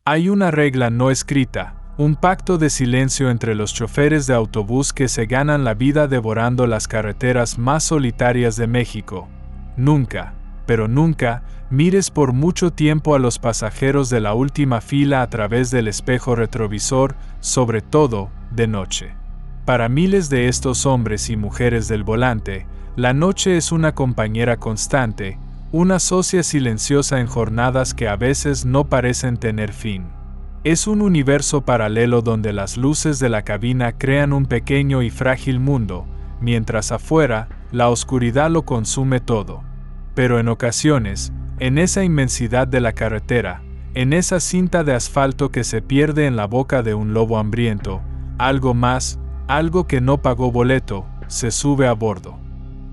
Hay una regla no escrita, un pacto de silencio entre los choferes de autobús que se ganan la vida devorando las carreteras más solitarias de México. Nunca, pero nunca, mires por mucho tiempo a los pasajeros de la última fila a través del espejo retrovisor, sobre todo, de noche. Para miles de estos hombres y mujeres del volante, la noche es una compañera constante, una socia silenciosa en jornadas que a veces no parecen tener fin. Es un universo paralelo donde las luces de la cabina crean un pequeño y frágil mundo, mientras afuera, la oscuridad lo consume todo. Pero en ocasiones, en esa inmensidad de la carretera, en esa cinta de asfalto que se pierde en la boca de un lobo hambriento, algo más, algo que no pagó boleto, se sube a bordo.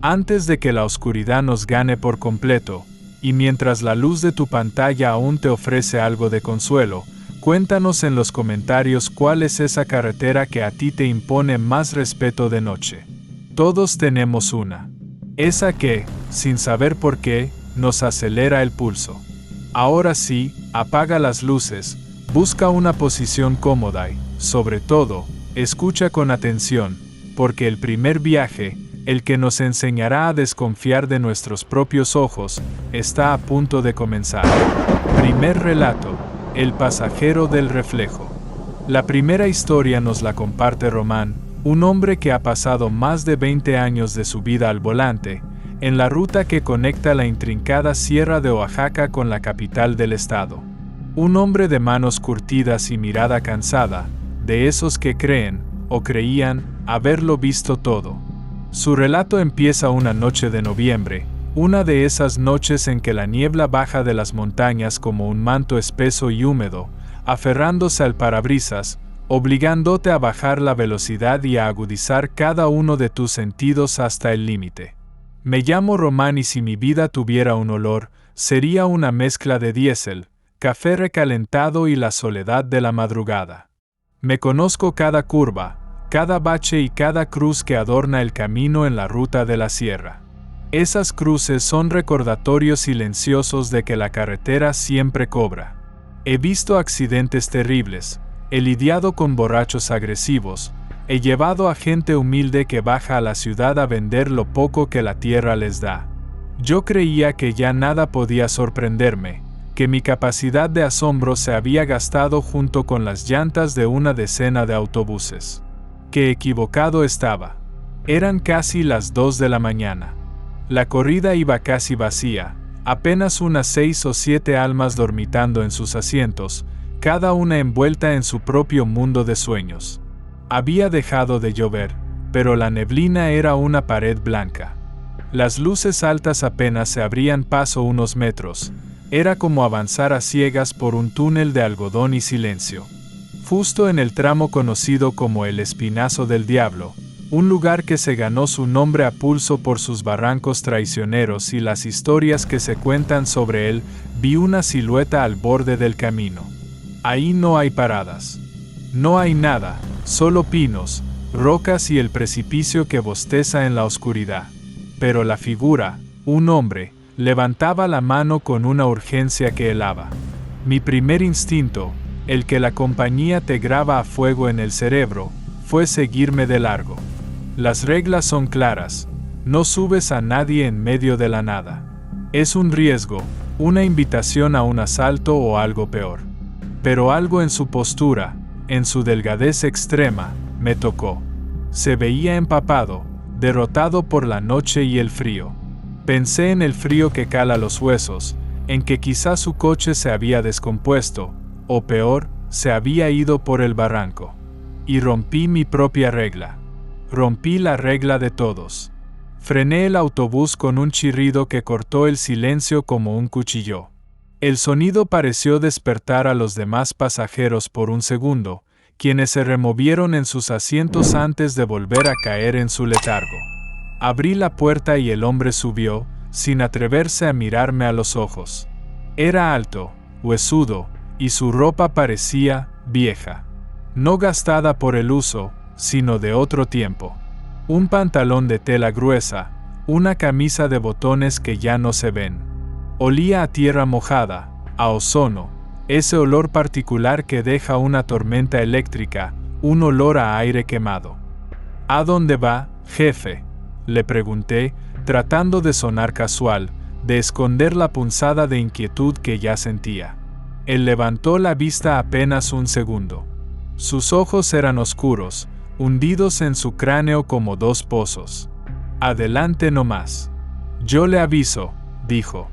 Antes de que la oscuridad nos gane por completo, y mientras la luz de tu pantalla aún te ofrece algo de consuelo, cuéntanos en los comentarios cuál es esa carretera que a ti te impone más respeto de noche. Todos tenemos una. Esa que, sin saber por qué, nos acelera el pulso. Ahora sí, apaga las luces, busca una posición cómoda y, sobre todo, escucha con atención, porque el primer viaje, el que nos enseñará a desconfiar de nuestros propios ojos, está a punto de comenzar. Primer relato: el pasajero del reflejo. La primera historia nos la comparte Román, un hombre que ha pasado más de 20 años de su vida al volante, en la ruta que conecta la intrincada Sierra de Oaxaca con la capital del estado. Un hombre de manos curtidas y mirada cansada, de esos que creen, o creían, haberlo visto todo. Su relato empieza una noche de noviembre, una de esas noches en que la niebla baja de las montañas como un manto espeso y húmedo, aferrándose al parabrisas, obligándote a bajar la velocidad y a agudizar cada uno de tus sentidos hasta el límite. Me llamo Román y si mi vida tuviera un olor, sería una mezcla de diésel, café recalentado y la soledad de la madrugada. Me conozco cada curva, cada bache y cada cruz que adorna el camino en la ruta de la sierra. Esas cruces son recordatorios silenciosos de que la carretera siempre cobra. He visto accidentes terribles, he lidiado con borrachos agresivos, he llevado a gente humilde que baja a la ciudad a vender lo poco que la tierra les da. Yo creía que ya nada podía sorprenderme, que mi capacidad de asombro se había gastado junto con las llantas de una decena de autobuses. Qué equivocado estaba. Eran casi las 2 de la mañana. La corrida iba casi vacía, apenas unas 6 o 7 almas dormitando en sus asientos, cada una envuelta en su propio mundo de sueños. Había dejado de llover, pero la neblina era una pared blanca. Las luces altas apenas se abrían paso unos metros, era como avanzar a ciegas por un túnel de algodón y silencio. Justo en el tramo conocido como el Espinazo del Diablo, un lugar que se ganó su nombre a pulso por sus barrancos traicioneros y las historias que se cuentan sobre él, vi una silueta al borde del camino. Ahí no hay paradas. No hay nada, solo pinos, rocas y el precipicio que bosteza en la oscuridad. Pero la figura, un hombre, levantaba la mano con una urgencia que helaba. Mi primer instinto, el que la compañía te graba a fuego en el cerebro, fue seguirme de largo. Las reglas son claras, no subes a nadie en medio de la nada. Es un riesgo, una invitación a un asalto o algo peor. Pero algo en su postura, en su delgadez extrema, me tocó. Se veía empapado, derrotado por la noche y el frío. Pensé en el frío que cala los huesos, en que quizás su coche se había descompuesto, o peor, se había ido por el barranco. Y rompí mi propia regla. Rompí la regla de todos. Frené el autobús con un chirrido que cortó el silencio como un cuchillo. El sonido pareció despertar a los demás pasajeros por un segundo, quienes se removieron en sus asientos antes de volver a caer en su letargo. Abrí la puerta y el hombre subió, sin atreverse a mirarme a los ojos. Era alto, huesudo, y su ropa parecía vieja. No gastada por el uso, sino de otro tiempo. Un pantalón de tela gruesa, una camisa de botones que ya no se ven. Olía a tierra mojada, a ozono, Ese olor particular que deja una tormenta eléctrica, un olor a aire quemado. ¿A dónde va, jefe?, le pregunté, tratando de sonar casual, de esconder la punzada de inquietud que ya sentía. Él levantó la vista apenas un segundo. Sus ojos eran oscuros, hundidos en su cráneo como dos pozos. Adelante nomás. Yo le aviso, dijo.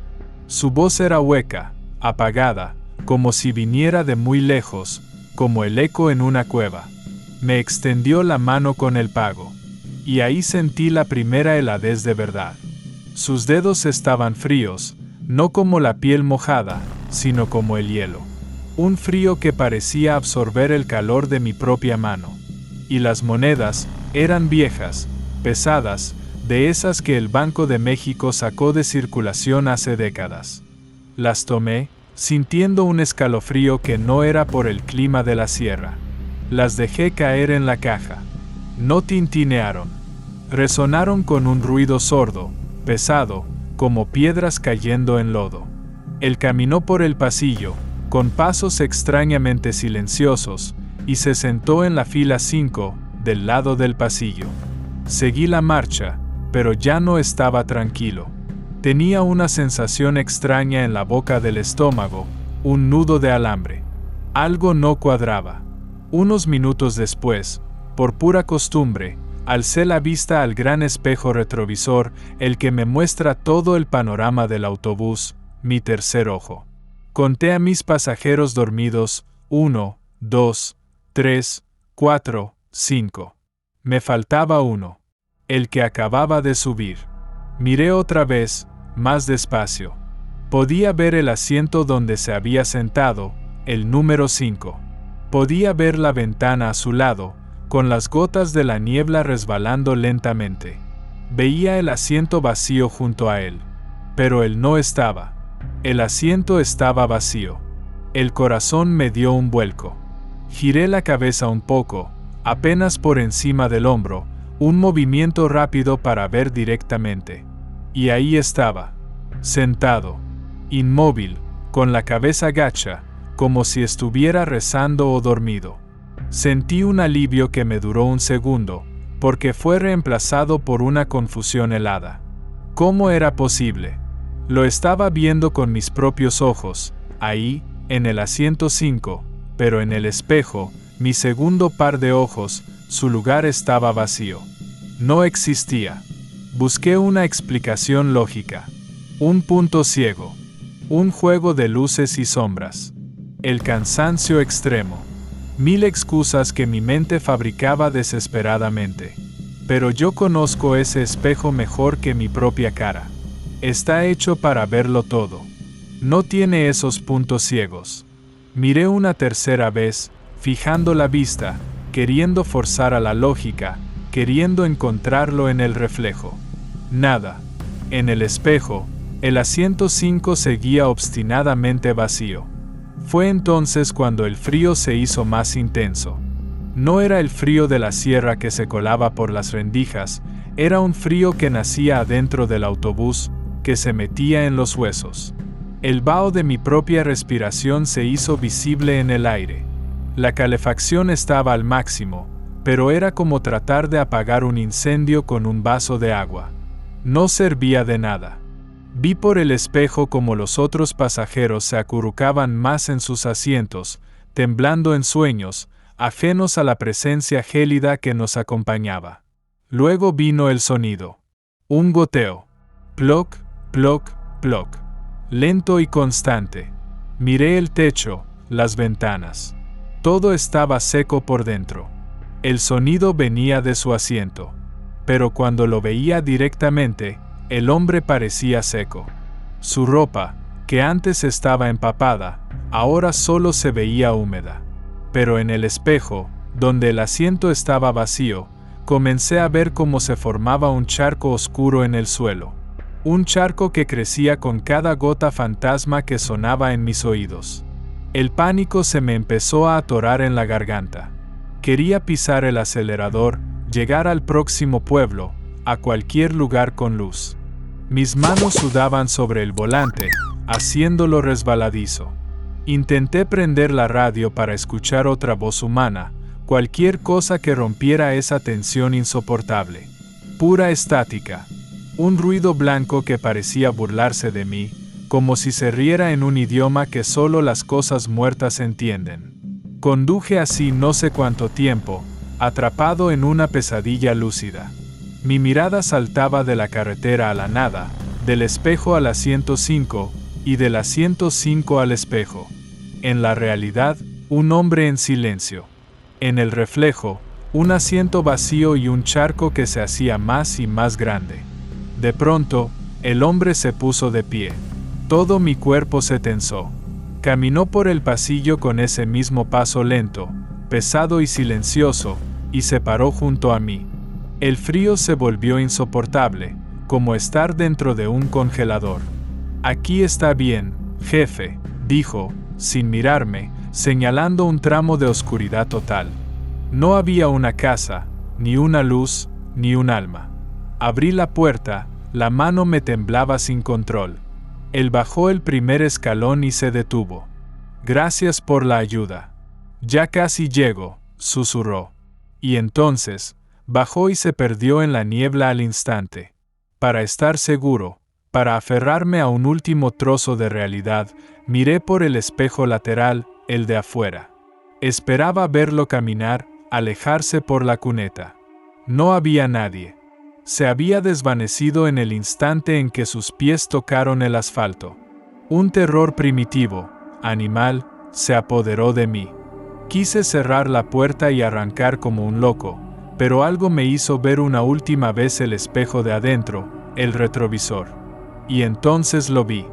Su voz era hueca, apagada, como si viniera de muy lejos, como el eco en una cueva. Me extendió la mano con el pago. Y ahí sentí la primera heladez de verdad. Sus dedos estaban fríos, no como la piel mojada, sino como el hielo. Un frío que parecía absorber el calor de mi propia mano. Y las monedas eran viejas, pesadas, de esas que el Banco de México sacó de circulación hace décadas. Las tomé, sintiendo un escalofrío que no era por el clima de la sierra. Las dejé caer en la caja. No tintinearon. Resonaron con un ruido sordo, pesado, como piedras cayendo en lodo. Él caminó por el pasillo, con pasos extrañamente silenciosos, y se sentó en la fila 5, del lado del pasillo. Seguí la marcha, pero ya no estaba tranquilo. Tenía una sensación extraña en la boca del estómago, un nudo de alambre. Algo no cuadraba. Unos minutos después, por pura costumbre, alcé la vista al gran espejo retrovisor, el que me muestra todo el panorama del autobús, mi tercer ojo. Conté a mis pasajeros dormidos, 1, 2, 3, 4, 5. Me faltaba uno. El que acababa de subir. Miré otra vez, más despacio. Podía ver el asiento donde se había sentado, el número 5. Podía ver la ventana a su lado, con las gotas de la niebla resbalando lentamente. Veía el asiento vacío junto a él. Pero él no estaba. El asiento estaba vacío. El corazón me dio un vuelco. Giré la cabeza un poco, apenas por encima del hombro, un movimiento rápido para ver directamente. Y ahí estaba, sentado, inmóvil, con la cabeza gacha, como si estuviera rezando o dormido. Sentí un alivio que me duró un segundo, porque fue reemplazado por una confusión helada. ¿Cómo era posible? Lo estaba viendo con mis propios ojos, ahí, en el asiento 5, pero en el espejo, mi segundo par de ojos, su lugar estaba vacío. No existía. Busqué una explicación lógica. Un punto ciego. Un juego de luces y sombras. El cansancio extremo. 1000 excusas que mi mente fabricaba desesperadamente. Pero yo conozco ese espejo mejor que mi propia cara. Está hecho para verlo todo. No tiene esos puntos ciegos. Miré una tercera vez, fijando la vista, queriendo forzar a la lógica, queriendo encontrarlo en el reflejo. Nada. En el espejo, el asiento 5 seguía obstinadamente vacío. Fue entonces cuando el frío se hizo más intenso. No era el frío de la sierra que se colaba por las rendijas, era un frío que nacía adentro del autobús, que se metía en los huesos. El vaho de mi propia respiración se hizo visible en el aire. La calefacción estaba al máximo, pero era como tratar de apagar un incendio con un vaso de agua. No servía de nada. Vi por el espejo como los otros pasajeros se acurrucaban más en sus asientos, temblando en sueños, ajenos a la presencia gélida que nos acompañaba. Luego vino el sonido. Un goteo. Ploc, ploc, ploc. Lento y constante. Miré el techo, las ventanas. Todo estaba seco por dentro. El sonido venía de su asiento. Pero cuando lo veía directamente, el hombre parecía seco. Su ropa, que antes estaba empapada, ahora solo se veía húmeda. Pero en el espejo, donde el asiento estaba vacío, comencé a ver cómo se formaba un charco oscuro en el suelo. Un charco que crecía con cada gota fantasma que sonaba en mis oídos. El pánico se me empezó a atorar en la garganta. Quería pisar el acelerador, llegar al próximo pueblo, a cualquier lugar con luz. Mis manos sudaban sobre el volante, haciéndolo resbaladizo. Intenté prender la radio para escuchar otra voz humana, cualquier cosa que rompiera esa tensión insoportable. Pura estática. Un ruido blanco que parecía burlarse de mí, como si se riera en un idioma que solo las cosas muertas entienden. Conduje así no sé cuánto tiempo, atrapado en una pesadilla lúcida. Mi mirada saltaba de la carretera a la nada, del espejo a la 105, y de la 105 al espejo. En la realidad, un hombre en silencio. En el reflejo, un asiento vacío y un charco que se hacía más y más grande. De pronto, el hombre se puso de pie. Todo mi cuerpo se tensó. Caminó por el pasillo con ese mismo paso lento, pesado y silencioso, y se paró junto a mí. El frío se volvió insoportable, como estar dentro de un congelador. «Aquí está bien, jefe», dijo, sin mirarme, señalando un tramo de oscuridad total. No había una casa, ni una luz, ni un alma. Abrí la puerta, la mano me temblaba sin control. Él bajó el primer escalón y se detuvo. «Gracias por la ayuda». «Ya casi llego», susurró. Y entonces, bajó y se perdió en la niebla al instante. Para estar seguro, para aferrarme a un último trozo de realidad, miré por el espejo lateral, el de afuera. Esperaba verlo caminar, alejarse por la cuneta. No había nadie. Se había desvanecido en el instante en que sus pies tocaron el asfalto. Un terror primitivo, animal, se apoderó de mí. Quise cerrar la puerta y arrancar como un loco, pero algo me hizo ver una última vez el espejo de adentro, el retrovisor. Y entonces lo vi.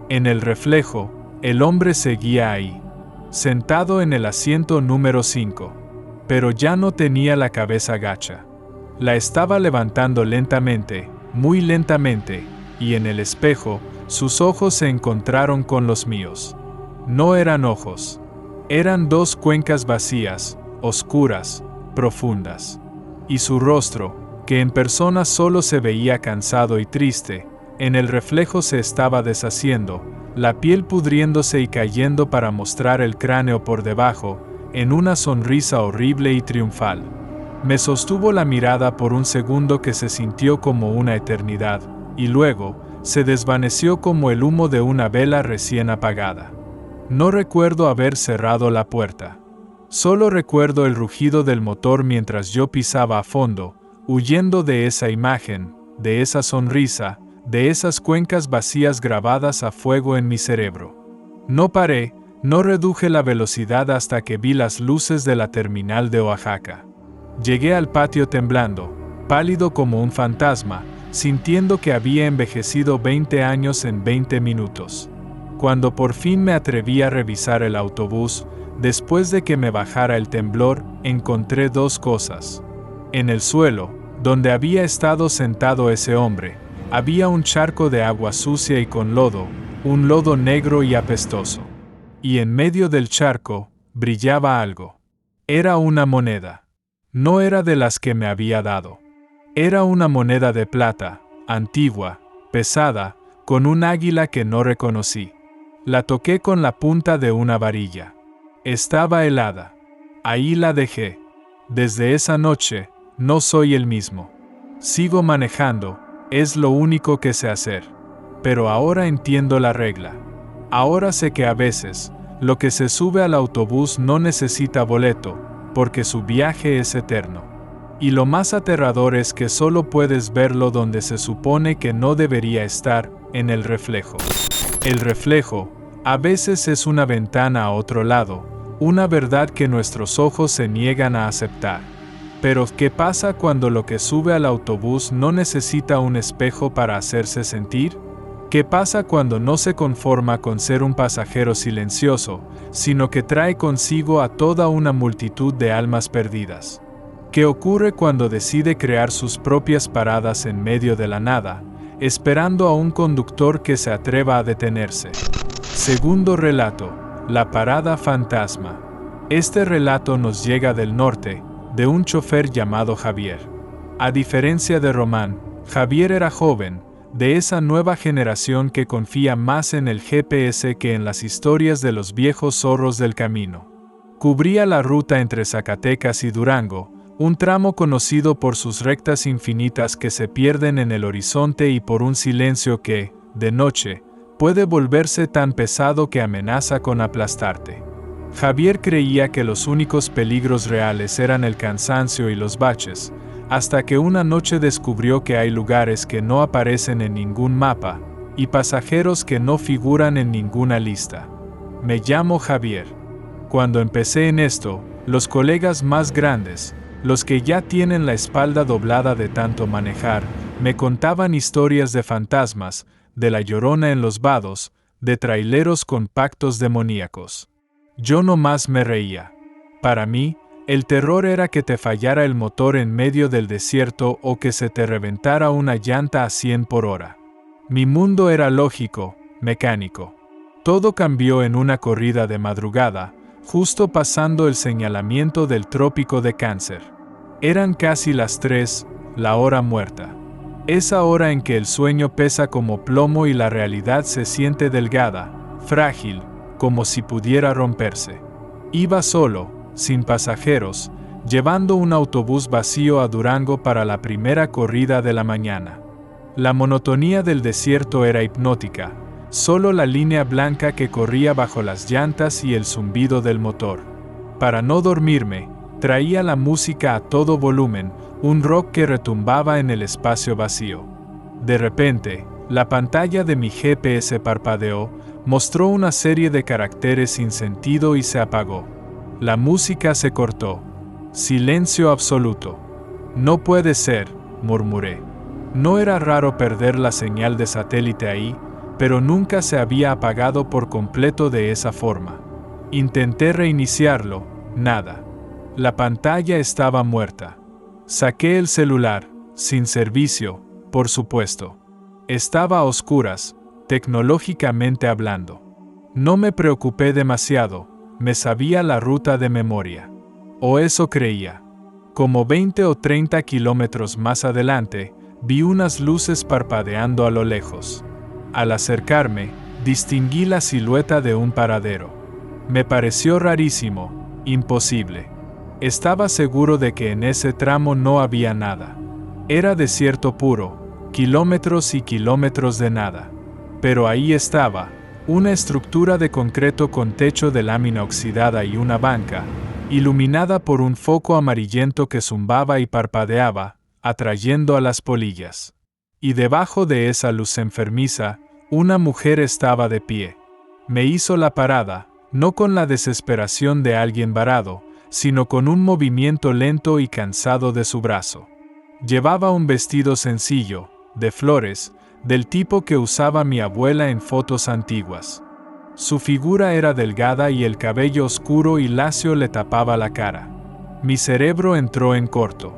En el reflejo, el hombre seguía ahí, sentado en el asiento número 5. Pero ya no tenía la cabeza gacha. La estaba levantando lentamente, muy lentamente, y en el espejo, sus ojos se encontraron con los míos. No eran ojos. Eran dos cuencas vacías, oscuras, profundas. Y su rostro, que en persona solo se veía cansado y triste, en el reflejo se estaba deshaciendo, la piel pudriéndose y cayendo para mostrar el cráneo por debajo, en una sonrisa horrible y triunfal. Me sostuvo la mirada por un segundo que se sintió como una eternidad, y luego, se desvaneció como el humo de una vela recién apagada. No recuerdo haber cerrado la puerta. Solo recuerdo el rugido del motor mientras yo pisaba a fondo, huyendo de esa imagen, de esa sonrisa, de esas cuencas vacías grabadas a fuego en mi cerebro. No paré, no reduje la velocidad hasta que vi las luces de la terminal de Oaxaca. Llegué al patio temblando, pálido como un fantasma, sintiendo que había envejecido 20 años en 20 minutos. Cuando por fin me atreví a revisar el autobús, después de que me bajara el temblor, encontré dos cosas. En el suelo, donde había estado sentado ese hombre, había un charco de agua sucia y con lodo, un lodo negro y apestoso. Y en medio del charco, brillaba algo. Era una moneda. No era de las que me había dado. Era una moneda de plata, antigua, pesada, con un águila que no reconocí. La toqué con la punta de una varilla. Estaba helada. Ahí la dejé. Desde esa noche, no soy el mismo. Sigo manejando, es lo único que sé hacer. Pero ahora entiendo la regla. Ahora sé que a veces, lo que se sube al autobús no necesita boleto, porque su viaje es eterno. Y lo más aterrador es que solo puedes verlo donde se supone que no debería estar, en el reflejo. El reflejo, a veces es una ventana a otro lado, una verdad que nuestros ojos se niegan a aceptar. Pero, ¿qué pasa cuando lo que sube al autobús no necesita un espejo para hacerse sentir? ¿Qué pasa cuando no se conforma con ser un pasajero silencioso, sino que trae consigo a toda una multitud de almas perdidas? ¿Qué ocurre cuando decide crear sus propias paradas en medio de la nada, esperando a un conductor que se atreva a detenerse? Segundo relato, la parada fantasma. Este relato nos llega del norte, de un chofer llamado Javier. A diferencia de Román, Javier era joven, de esa nueva generación que confía más en el GPS que en las historias de los viejos zorros del camino. Cubría la ruta entre Zacatecas y Durango, un tramo conocido por sus rectas infinitas que se pierden en el horizonte y por un silencio que, de noche, puede volverse tan pesado que amenaza con aplastarte. Javier creía que los únicos peligros reales eran el cansancio y los baches, hasta que una noche descubrió que hay lugares que no aparecen en ningún mapa, y pasajeros que no figuran en ninguna lista. Me llamo Javier. Cuando empecé en esto, los colegas más grandes, los que ya tienen la espalda doblada de tanto manejar, me contaban historias de fantasmas, de la Llorona en los vados, de traileros con pactos demoníacos. Yo nomás me reía. Para mí, el terror era que te fallara el motor en medio del desierto o que se te reventara una llanta a 100 por hora. Mi mundo era lógico, mecánico. Todo cambió en una corrida de madrugada, justo pasando el señalamiento del trópico de Cáncer. Eran casi las 3, la hora muerta. Esa hora en que el sueño pesa como plomo y la realidad se siente delgada, frágil, como si pudiera romperse. Iba solo, sin pasajeros, llevando un autobús vacío a Durango para la primera corrida de la mañana. La monotonía del desierto era hipnótica, solo la línea blanca que corría bajo las llantas y el zumbido del motor. Para no dormirme, traía la música a todo volumen, un rock que retumbaba en el espacio vacío. De repente, la pantalla de mi GPS parpadeó, mostró una serie de caracteres sin sentido y se apagó. La música se cortó. Silencio absoluto. No puede ser, murmuré. No era raro perder la señal de satélite ahí, pero nunca se había apagado por completo de esa forma. Intenté reiniciarlo, nada. La pantalla estaba muerta. Saqué el celular, sin servicio, por supuesto. Estaba a oscuras, tecnológicamente hablando. No me preocupé demasiado, me sabía la ruta de memoria. O eso creía. Como 20 o 30 kilómetros más adelante, vi unas luces parpadeando a lo lejos. Al acercarme, distinguí la silueta de un paradero. Me pareció rarísimo, imposible. Estaba seguro de que en ese tramo no había nada. Era desierto puro, kilómetros y kilómetros de nada. Pero ahí estaba, una estructura de concreto con techo de lámina oxidada y una banca, iluminada por un foco amarillento que zumbaba y parpadeaba, atrayendo a las polillas. Y debajo de esa luz enfermiza, una mujer estaba de pie. Me hizo la parada, no con la desesperación de alguien varado, sino con un movimiento lento y cansado de su brazo. Llevaba un vestido sencillo, de flores, del tipo que usaba mi abuela en fotos antiguas. Su figura era delgada y el cabello oscuro y lacio le tapaba la cara. Mi cerebro entró en corto.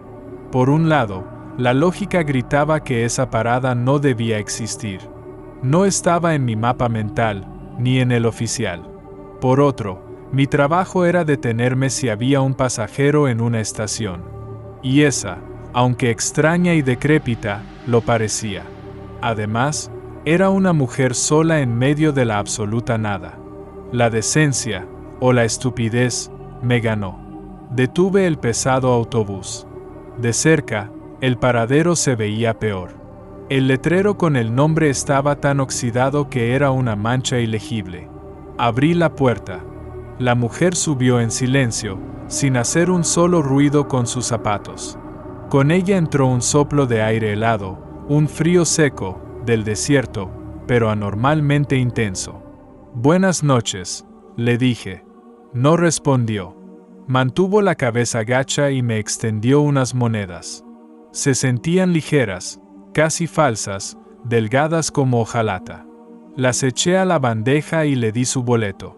Por un lado, la lógica gritaba que esa parada no debía existir. No estaba en mi mapa mental, ni en el oficial. Por otro, mi trabajo era detenerme si había un pasajero en una estación. Y esa, aunque extraña y decrépita, lo parecía. Además, era una mujer sola en medio de la absoluta nada. La decencia, o la estupidez, me ganó. Detuve el pesado autobús. De cerca, el paradero se veía peor. El letrero con el nombre estaba tan oxidado que era una mancha ilegible. Abrí la puerta. La mujer subió en silencio, sin hacer un solo ruido con sus zapatos. Con ella entró un soplo de aire helado, un frío seco, del desierto, pero anormalmente intenso. «Buenas noches», le dije. No respondió. Mantuvo la cabeza gacha y me extendió unas monedas. Se sentían ligeras, casi falsas, delgadas como hojalata. Las eché a la bandeja y le di su boleto.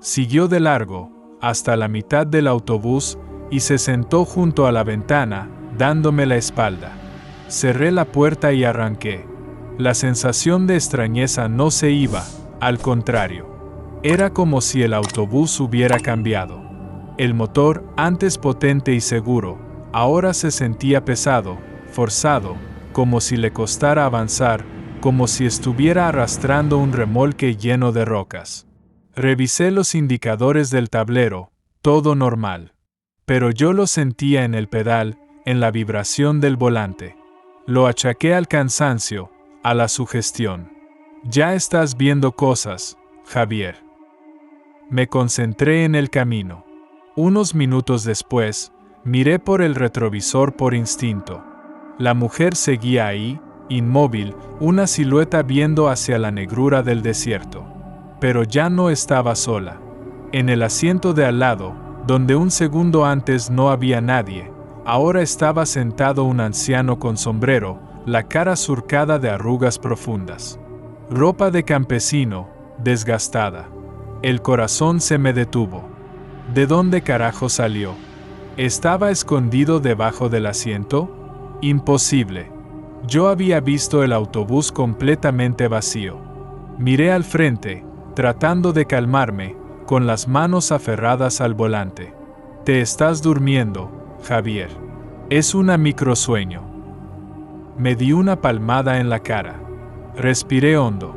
Siguió de largo, hasta la mitad del autobús, y se sentó junto a la ventana, dándome la espalda. Cerré la puerta y arranqué. La sensación de extrañeza no se iba, al contrario. Era como si el autobús hubiera cambiado. El motor, antes potente y seguro, ahora se sentía pesado, forzado, como si le costara avanzar, como si estuviera arrastrando un remolque lleno de rocas. Revisé los indicadores del tablero, todo normal. Pero yo lo sentía en el pedal, en la vibración del volante. Lo achaqué al cansancio, a la sugestión. Ya estás viendo cosas, Javier. Me concentré en el camino. Unos minutos después, miré por el retrovisor por instinto. La mujer seguía ahí, inmóvil, una silueta viendo hacia la negrura del desierto. Pero ya no estaba sola. En el asiento de al lado, donde un segundo antes no había nadie, ahora estaba sentado un anciano con sombrero, la cara surcada de arrugas profundas. Ropa de campesino, desgastada. El corazón se me detuvo. ¿De dónde carajo salió? ¿Estaba escondido debajo del asiento? Imposible. Yo había visto el autobús completamente vacío. Miré al frente, tratando de calmarme, con las manos aferradas al volante. Te estás durmiendo, Javier. Es un microsueño. Me di una palmada en la cara. Respiré hondo.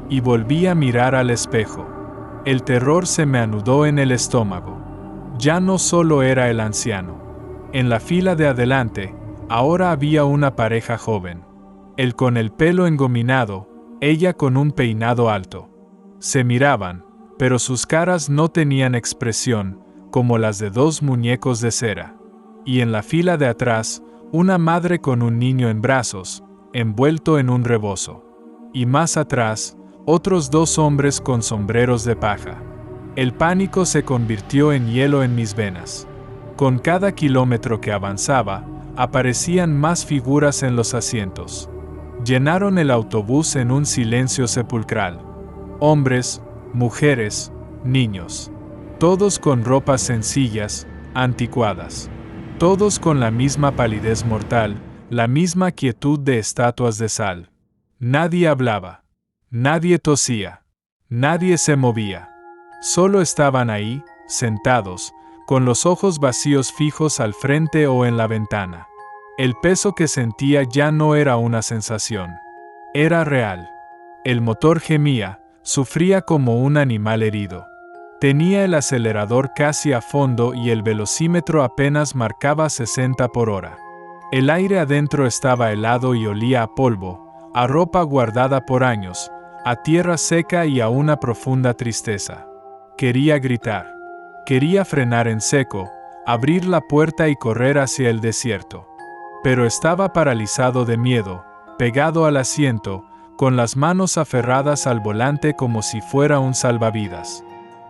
Y volví a mirar al espejo. El terror se me anudó en el estómago. Ya no solo era el anciano. En la fila de adelante, ahora había una pareja joven. Él con el pelo engominado, ella con un peinado alto. Se miraban, pero sus caras no tenían expresión, como las de dos muñecos de cera. Y en la fila de atrás, una madre con un niño en brazos, envuelto en un rebozo. Y más atrás, otros dos hombres con sombreros de paja. El pánico se convirtió en hielo en mis venas. Con cada kilómetro que avanzaba, aparecían más figuras en los asientos. Llenaron el autobús en un silencio sepulcral. Hombres, mujeres, niños. Todos con ropas sencillas, anticuadas. Todos con la misma palidez mortal, la misma quietud de estatuas de sal. Nadie hablaba. Nadie tosía. Nadie se movía. Solo estaban ahí, sentados, con los ojos vacíos fijos al frente o en la ventana. El peso que sentía ya no era una sensación. Era real. El motor gemía, sufría como un animal herido. Tenía el acelerador casi a fondo y el velocímetro apenas marcaba 60 por hora. El aire adentro estaba helado y olía a polvo, a ropa guardada por años, a tierra seca y a una profunda tristeza. Quería gritar. Quería frenar en seco, abrir la puerta y correr hacia el desierto. Pero estaba paralizado de miedo, pegado al asiento, con las manos aferradas al volante como si fuera un salvavidas.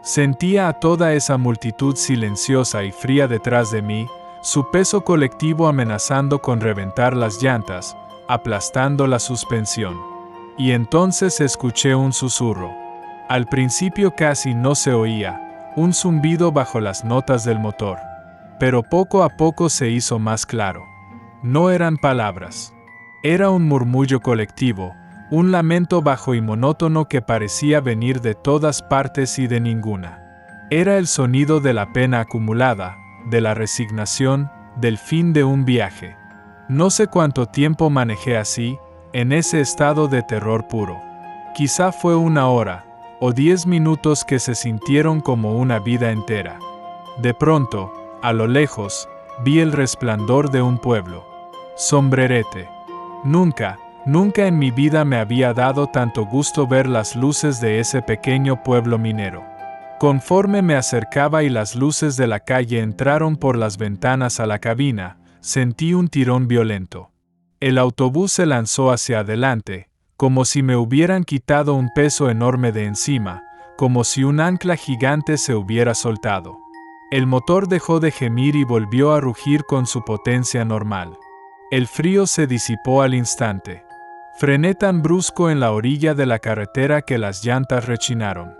Sentía a toda esa multitud silenciosa y fría detrás de mí, su peso colectivo amenazando con reventar las llantas, aplastando la suspensión. Y entonces escuché un susurro. Al principio casi no se oía, un zumbido bajo las notas del motor. Pero poco a poco se hizo más claro. No eran palabras. Era un murmullo colectivo, un lamento bajo y monótono que parecía venir de todas partes y de ninguna. Era el sonido de la pena acumulada, de la resignación, del fin de un viaje. No sé cuánto tiempo manejé así, en ese estado de terror puro. Quizá fue 1 hora, o 10 minutos que se sintieron como una vida entera. De pronto, a lo lejos, vi el resplandor de un pueblo. Sombrerete. Nunca en mi vida me había dado tanto gusto ver las luces de ese pequeño pueblo minero. Conforme me acercaba y las luces de la calle entraron por las ventanas a la cabina, sentí un tirón violento. El autobús se lanzó hacia adelante, como si me hubieran quitado un peso enorme de encima, como si un ancla gigante se hubiera soltado. El motor dejó de gemir y volvió a rugir con su potencia normal. El frío se disipó al instante. Frené tan brusco en la orilla de la carretera que las llantas rechinaron.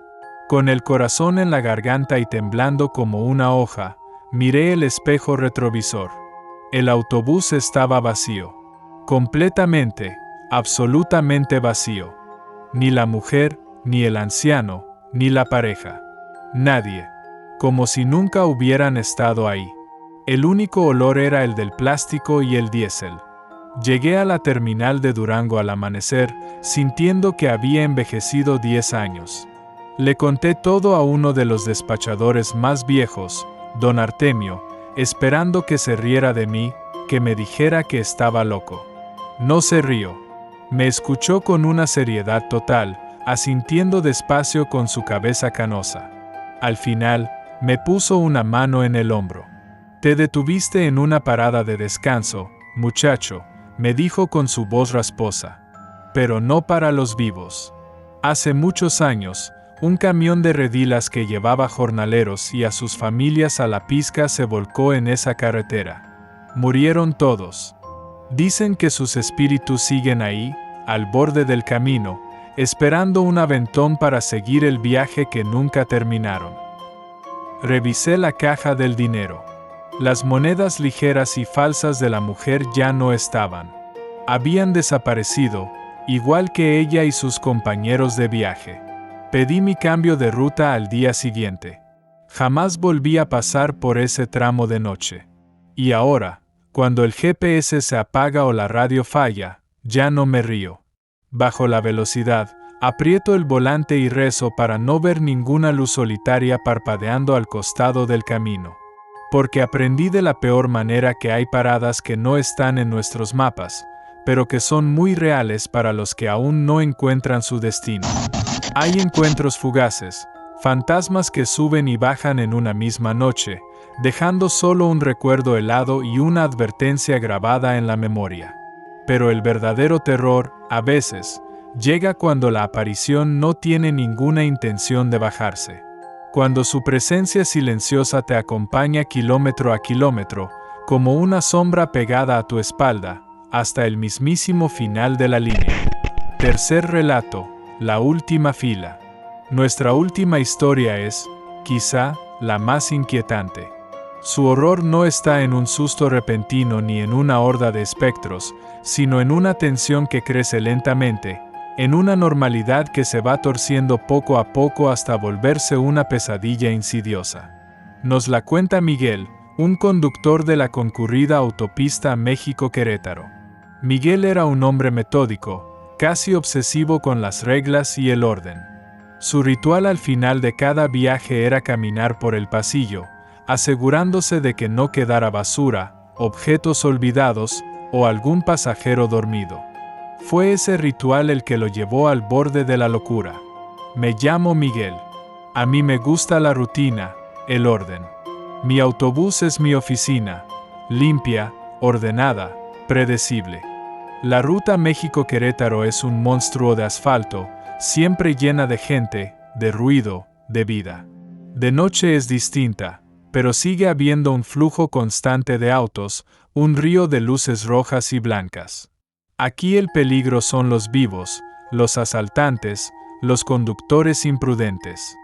Con el corazón en la garganta y temblando como una hoja, miré el espejo retrovisor. El autobús estaba vacío. Completamente, absolutamente vacío. Ni la mujer, ni el anciano, ni la pareja. Nadie. Como si nunca hubieran estado ahí. El único olor era el del plástico y el diésel. Llegué a la terminal de Durango al amanecer, sintiendo que había envejecido 10 años. Le conté todo a uno de los despachadores más viejos, don Artemio, esperando que se riera de mí, que me dijera que estaba loco. No se rió. Me escuchó con una seriedad total, asintiendo despacio con su cabeza canosa. Al final, me puso una mano en el hombro. «Te detuviste en una parada de descanso, muchacho», me dijo con su voz rasposa. «Pero no para los vivos. Hace muchos años, un camión de redilas que llevaba jornaleros y a sus familias a la pizca se volcó en esa carretera. Murieron todos. Dicen que sus espíritus siguen ahí, al borde del camino, esperando un aventón para seguir el viaje que nunca terminaron». Revisé la caja del dinero. Las monedas ligeras y falsas de la mujer ya no estaban. Habían desaparecido, igual que ella y sus compañeros de viaje. Pedí mi cambio de ruta al día siguiente. Jamás volví a pasar por ese tramo de noche. Y ahora, cuando el GPS se apaga o la radio falla, ya no me río. Bajo la velocidad, aprieto el volante y rezo para no ver ninguna luz solitaria parpadeando al costado del camino. Porque aprendí de la peor manera que hay paradas que no están en nuestros mapas, pero que son muy reales para los que aún no encuentran su destino. Hay encuentros fugaces, fantasmas que suben y bajan en una misma noche, dejando solo un recuerdo helado y una advertencia grabada en la memoria. Pero el verdadero terror, a veces, llega cuando la aparición no tiene ninguna intención de bajarse. Cuando su presencia silenciosa te acompaña kilómetro a kilómetro, como una sombra pegada a tu espalda, hasta el mismísimo final de la línea. Tercer relato, la última fila. Nuestra última historia es, quizá, la más inquietante. Su horror no está en un susto repentino ni en una horda de espectros, sino en una tensión que crece lentamente, en una normalidad que se va torciendo poco a poco hasta volverse una pesadilla insidiosa. Nos la cuenta Miguel, un conductor de la concurrida autopista México-Querétaro. Miguel era un hombre metódico, casi obsesivo con las reglas y el orden. Su ritual al final de cada viaje era caminar por el pasillo, asegurándose de que no quedara basura, objetos olvidados o algún pasajero dormido. Fue ese ritual el que lo llevó al borde de la locura. Me llamo Miguel. A mí me gusta la rutina, el orden. Mi autobús es mi oficina, limpia, ordenada, predecible. La ruta México-Querétaro es un monstruo de asfalto, siempre llena de gente, de ruido, de vida. De noche es distinta, pero sigue habiendo un flujo constante de autos, un río de luces rojas y blancas. Aquí el peligro son los vivos, los asaltantes, los conductores imprudentes.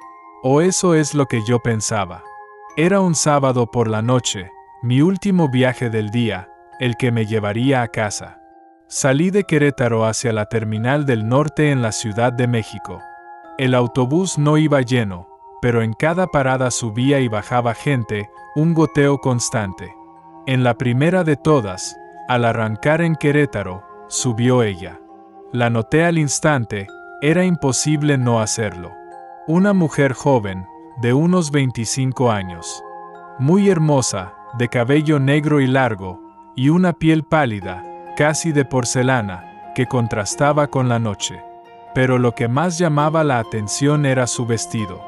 O eso es lo que yo pensaba. Era un sábado por la noche, mi último viaje del día, el que me llevaría a casa. Salí de Querétaro hacia la terminal del norte en la Ciudad de México. El autobús no iba lleno, pero en cada parada subía y bajaba gente, un goteo constante. En la primera de todas, al arrancar en Querétaro, subió ella. La noté al instante, era imposible no hacerlo. Una mujer joven, de unos 25 años. Muy hermosa, de cabello negro y largo, y una piel pálida, casi de porcelana, que contrastaba con la noche. Pero lo que más llamaba la atención era su vestido.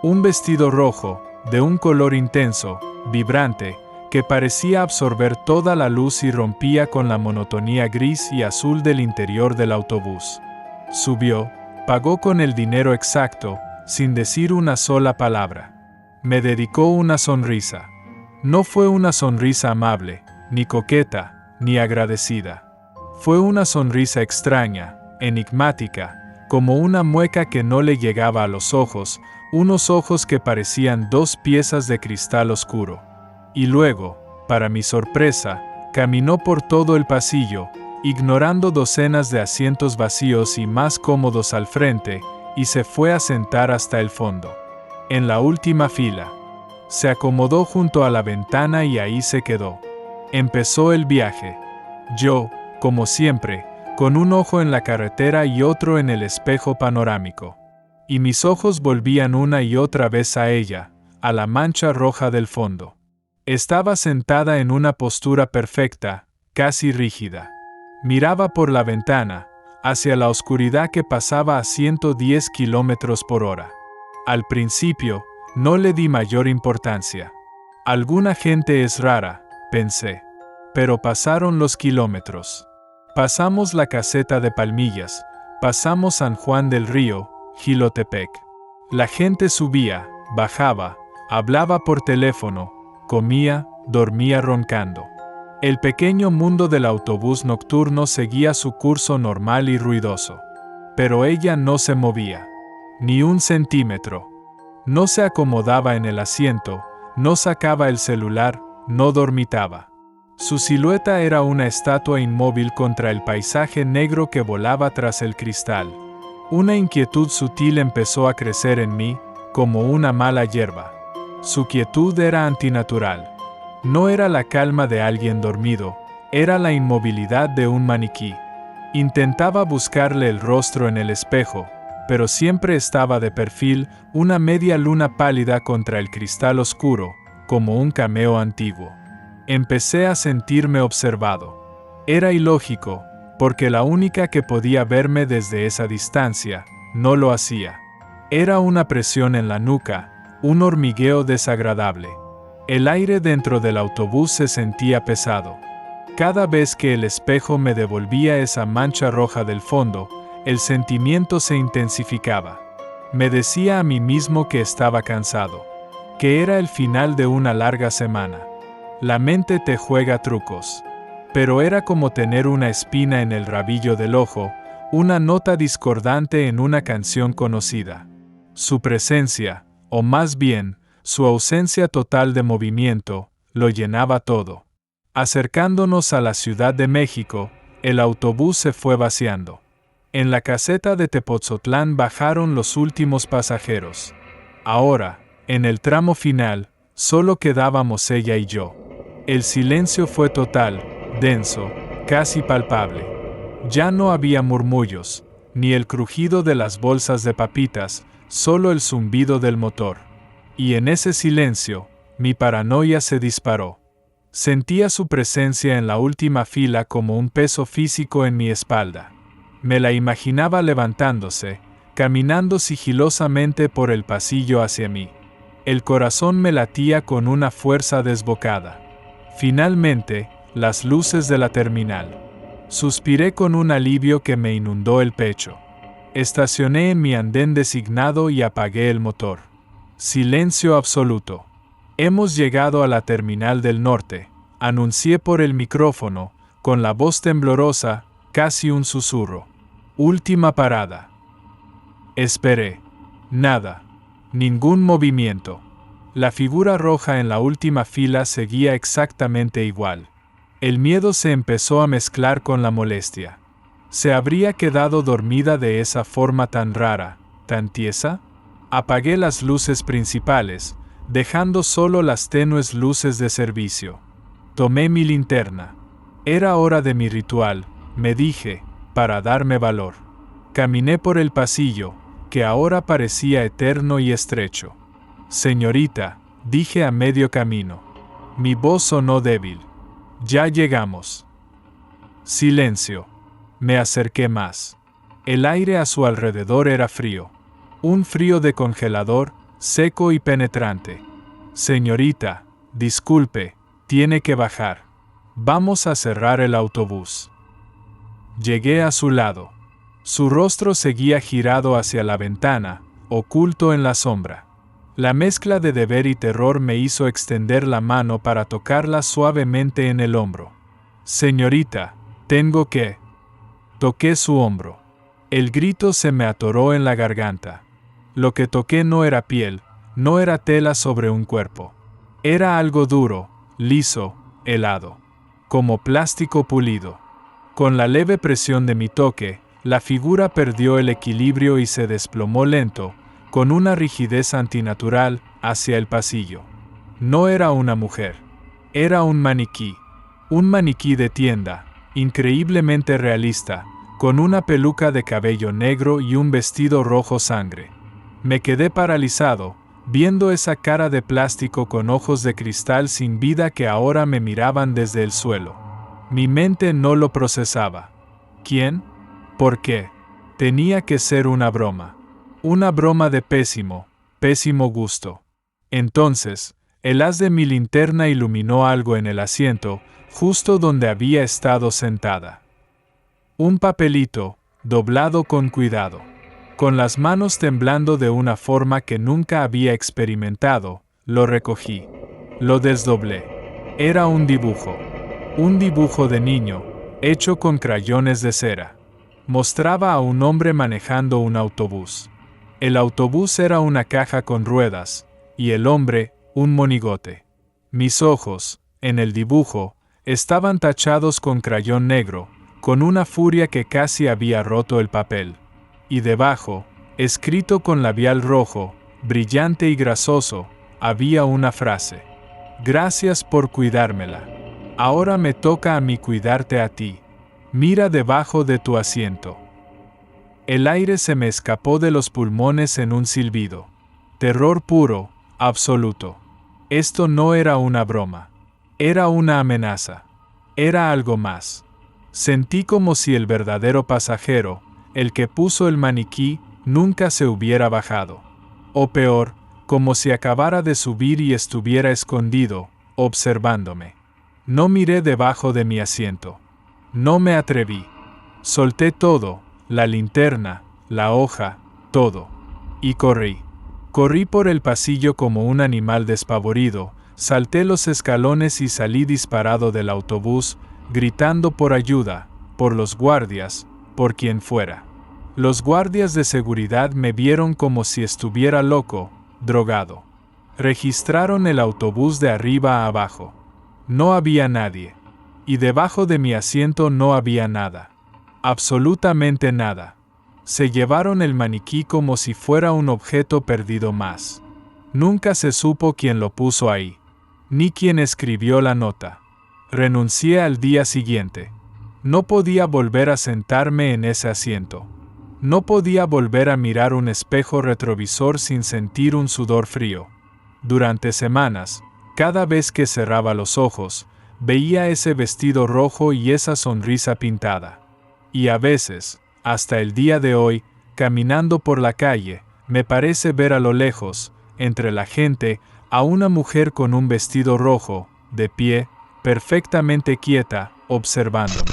Un vestido rojo, de un color intenso, vibrante, que parecía absorber toda la luz y rompía con la monotonía gris y azul del interior del autobús. Subió, pagó con el dinero exacto, sin decir una sola palabra. Me dedicó una sonrisa. No fue una sonrisa amable, ni coqueta, ni agradecida. Fue una sonrisa extraña, enigmática, como una mueca que no le llegaba a los ojos, unos ojos que parecían dos piezas de cristal oscuro. Y luego, para mi sorpresa, caminó por todo el pasillo, ignorando docenas de asientos vacíos y más cómodos al frente, y se fue a sentar hasta el fondo. En la última fila. Se acomodó junto a la ventana y ahí se quedó. Empezó el viaje. Yo, como siempre, con un ojo en la carretera y otro en el espejo panorámico. Y mis ojos volvían una y otra vez a ella, a la mancha roja del fondo. Estaba sentada en una postura perfecta, casi rígida. Miraba por la ventana, hacia la oscuridad que pasaba a 110 kilómetros por hora. Al principio, no le di mayor importancia. Alguna gente es rara, pensé. Pero pasaron los kilómetros. Pasamos la caseta de Palmillas, pasamos San Juan del Río, Jilotepec. La gente subía, bajaba, hablaba por teléfono, comía, dormía roncando. El pequeño mundo del autobús nocturno seguía su curso normal y ruidoso. Pero ella no se movía. Ni un centímetro. No se acomodaba en el asiento, no sacaba el celular, no dormitaba. Su silueta era una estatua inmóvil contra el paisaje negro que volaba tras el cristal. Una inquietud sutil empezó a crecer en mí, como una mala hierba. Su quietud era antinatural. No era la calma de alguien dormido, era la inmovilidad de un maniquí. Intentaba buscarle el rostro en el espejo, pero siempre estaba de perfil, una media luna pálida contra el cristal oscuro, como un cameo antiguo. Empecé a sentirme observado. Era ilógico, porque la única que podía verme desde esa distancia, no lo hacía. Era una presión en la nuca, un hormigueo desagradable. El aire dentro del autobús se sentía pesado. Cada vez que el espejo me devolvía esa mancha roja del fondo, el sentimiento se intensificaba. Me decía a mí mismo que estaba cansado, que era el final de una larga semana. La mente te juega trucos. Pero era como tener una espina en el rabillo del ojo, una nota discordante en una canción conocida. Su presencia, o más bien, su ausencia total de movimiento, lo llenaba todo. Acercándonos a la Ciudad de México, el autobús se fue vaciando. En la caseta de Tepotzotlán bajaron los últimos pasajeros. Ahora, en el tramo final, solo quedábamos ella y yo. El silencio fue total, denso, casi palpable. Ya no había murmullos, ni el crujido de las bolsas de papitas, solo el zumbido del motor. Y en ese silencio, mi paranoia se disparó. Sentía su presencia en la última fila como un peso físico en mi espalda. Me la imaginaba levantándose, caminando sigilosamente por el pasillo hacia mí. El corazón me latía con una fuerza desbocada. Finalmente, las luces de la terminal. Suspiré con un alivio que me inundó el pecho. Estacioné en mi andén designado y apagué el motor. Silencio absoluto. Hemos llegado a la terminal del norte, anuncié por el micrófono, con la voz temblorosa, casi un susurro. Última parada. Esperé. Nada. Ningún movimiento. La figura roja en la última fila seguía exactamente igual. El miedo se empezó a mezclar con la molestia. ¿Se habría quedado dormida de esa forma tan rara, tan tiesa? Apagué las luces principales, dejando solo las tenues luces de servicio. Tomé mi linterna. Era hora de mi ritual, me dije, para darme valor. Caminé por el pasillo, que ahora parecía eterno y estrecho. Señorita, dije a medio camino. Mi voz sonó débil. Ya llegamos. Silencio. Me acerqué más. El aire a su alrededor era frío. Un frío de congelador, seco y penetrante. Señorita, disculpe, tiene que bajar. Vamos a cerrar el autobús. Llegué a su lado. Su rostro seguía girado hacia la ventana, oculto en la sombra. La mezcla de deber y terror me hizo extender la mano para tocarla suavemente en el hombro. Señorita, tengo que... Toqué su hombro. El grito se me atoró en la garganta. Lo que toqué no era piel, no era tela sobre un cuerpo. Era algo duro, liso, helado. Como plástico pulido. Con la leve presión de mi toque, la figura perdió el equilibrio y se desplomó lento, con una rigidez antinatural, hacia el pasillo. No era una mujer. Era un maniquí. Un maniquí de tienda, increíblemente realista, con una peluca de cabello negro y un vestido rojo sangre. Me quedé paralizado, viendo esa cara de plástico con ojos de cristal sin vida que ahora me miraban desde el suelo. Mi mente no lo procesaba. ¿Quién? ¿Por qué? Tenía que ser una broma. Una broma de pésimo gusto. Entonces, el haz de mi linterna iluminó algo en el asiento, justo donde había estado sentada. Un papelito, doblado con cuidado. Con las manos temblando de una forma que nunca había experimentado, lo recogí. Lo desdoblé. Era un dibujo. Un dibujo de niño, hecho con crayones de cera. Mostraba a un hombre manejando un autobús. El autobús era una caja con ruedas, y el hombre, un monigote. Mis ojos, en el dibujo, estaban tachados con crayón negro, con una furia que casi había roto el papel. Y debajo, escrito con labial rojo, brillante y grasoso, había una frase. Gracias por cuidármela. Ahora me toca a mí cuidarte a ti. Mira debajo de tu asiento. El aire se me escapó de los pulmones en un silbido. Terror puro, absoluto. Esto no era una broma. Era una amenaza. Era algo más. Sentí como si el verdadero pasajero, el que puso el maniquí, nunca se hubiera bajado. O peor, como si acabara de subir y estuviera escondido, observándome. No miré debajo de mi asiento. No me atreví. Solté todo, la linterna, la hoja, todo. Y corrí. Corrí por el pasillo como un animal despavorido, salté los escalones y salí disparado del autobús, gritando por ayuda, por los guardias, por quien fuera. Los guardias de seguridad me vieron como si estuviera loco, drogado. Registraron el autobús de arriba a abajo. No había nadie. Y debajo de mi asiento no había nada. Absolutamente nada. Se llevaron el maniquí como si fuera un objeto perdido más. Nunca se supo quién lo puso ahí, ni quién escribió la nota. Renuncié al día siguiente. No podía volver a sentarme en ese asiento. No podía volver a mirar un espejo retrovisor sin sentir un sudor frío. Durante semanas, cada vez que cerraba los ojos, veía ese vestido rojo y esa sonrisa pintada. Y a veces, hasta el día de hoy, caminando por la calle, me parece ver a lo lejos, entre la gente, a una mujer con un vestido rojo, de pie, perfectamente quieta, observándome.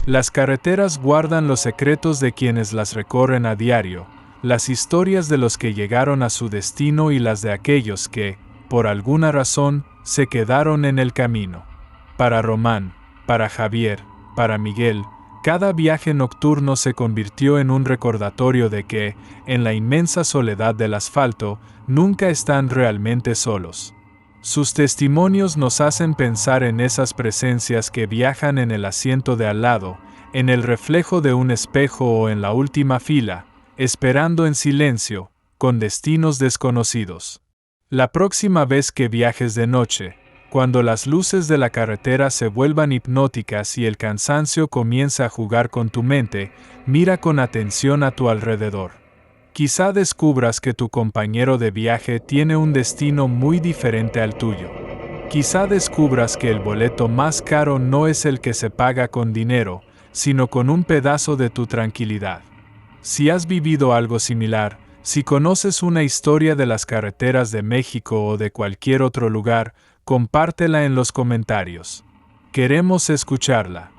Las carreteras guardan los secretos de quienes las recorren a diario, las historias de los que llegaron a su destino y las de aquellos que, por alguna razón, se quedaron en el camino. Para Román, para Javier, para Miguel, cada viaje nocturno se convirtió en un recordatorio de que, en la inmensa soledad del asfalto, nunca están realmente solos. Sus testimonios nos hacen pensar en esas presencias que viajan en el asiento de al lado, en el reflejo de un espejo o en la última fila, esperando en silencio, con destinos desconocidos. La próxima vez que viajes de noche, cuando las luces de la carretera se vuelvan hipnóticas y el cansancio comienza a jugar con tu mente, mira con atención a tu alrededor. Quizá descubras que tu compañero de viaje tiene un destino muy diferente al tuyo. Quizá descubras que el boleto más caro no es el que se paga con dinero, sino con un pedazo de tu tranquilidad. Si has vivido algo similar, si conoces una historia de las carreteras de México o de cualquier otro lugar, compártela en los comentarios. Queremos escucharla.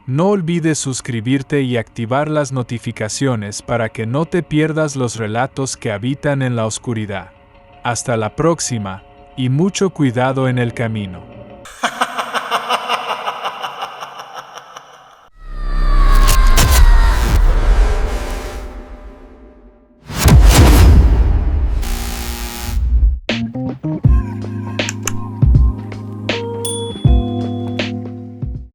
No olvides suscribirte y activar las notificaciones para que no te pierdas los relatos que habitan en la oscuridad. Hasta la próxima, y mucho cuidado en el camino.